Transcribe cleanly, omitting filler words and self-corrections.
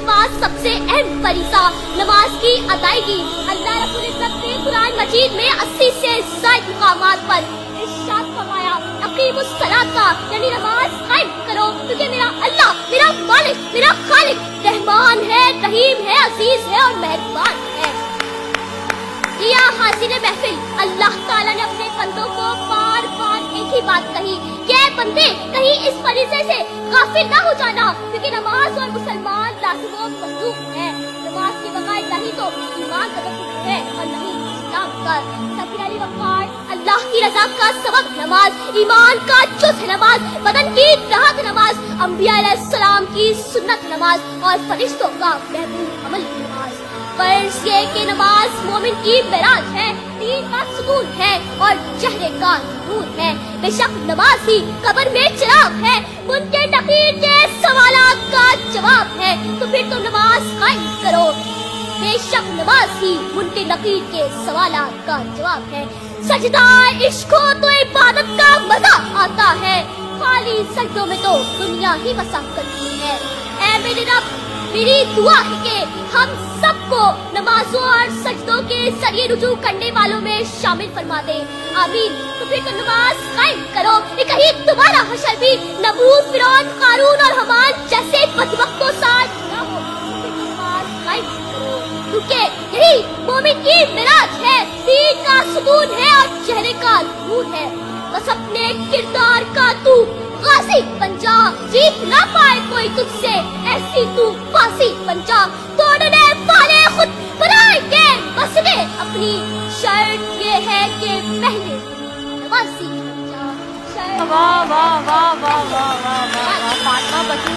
पास सबसे अहम फरीज़ा नमाज की अदायगी। अल्लाह रब्बुल इज़्ज़त ने कुरान मजीद में 80 से ज़ायद मुकामात पर इरशाद फरमाया, अक़ीमुस सलाता, यानी नमाज कायम करो, क्योंकि मेरा अल्लाह, मेरा मालिक, मेरा खालिक रहमान है, रहीम है, अजीज है और मेहरबान है। या हाज़िर महफिल, अल्लाह ताला ने अपने बंदों को बार बार एक ही बात कही कि बंदे कहीं इस फरीज़े से गाफिल ना हो जाना, क्योंकि नमाज और मुसलमान लाज़िम व मंदूब है। नमाज के बगैर नहीं तो ईमान का दस्तूर है और नहीं इस्लाम का। सफीर वक़ार, अल्लाह की रज़ा का सबब नमाज, ईमान का जुज़ है नमाज, बदन की राहत नमाज, अंबिया अलैहिस्सलाम की सुन्नत नमाज और फरिश्तों का महबूब अमल नमाज। फर्ज ये कि नमाज मोमिन की मेराज है, दीन का सुकून है और चेहरे का नूर है। बेशक नमाज ही कब्र में चिराग है, मुनकर नकीर के सवालात का जवाब है, तो फिर तुम नमाज कायम करो। बेशक नमाज ही मुनकर नकीर के सवालात का जवाब है। सजदा इश्क हो तो इबादत का मजा आता है, खाली सजदों में तो दुनिया ही बसा करती है। ऐ मेरे रब, मेरी दुआ है कि हम सबको नमाजों और सजदों के जरिए रुजू करने वालों में शामिल फरमा दे, आमीन। तो फिर तो नमाज कायम करो, कहीं तुम्हारा हशर भी नमरूद, फिरौन, कारून और हमान जैसे बदबख्तों साथ न हो। नमाज कायम करो, क्योंकि यही मोमिन की मिराज है, दीन का सुकून है और चेहरे का नूर है। बस अपने किरदार का तू गाजी बन जा, जीत ना पाए कोई तुझसे, ऐसी तू फांसी बन जा। तोड़ने वाले खुद बनाएंगे मसले अपनी, शर्त ये है कि पहले नमाज़ी बन जा। वाह वाह वाह वाह वाह वाह वाह, फातिमा बतूल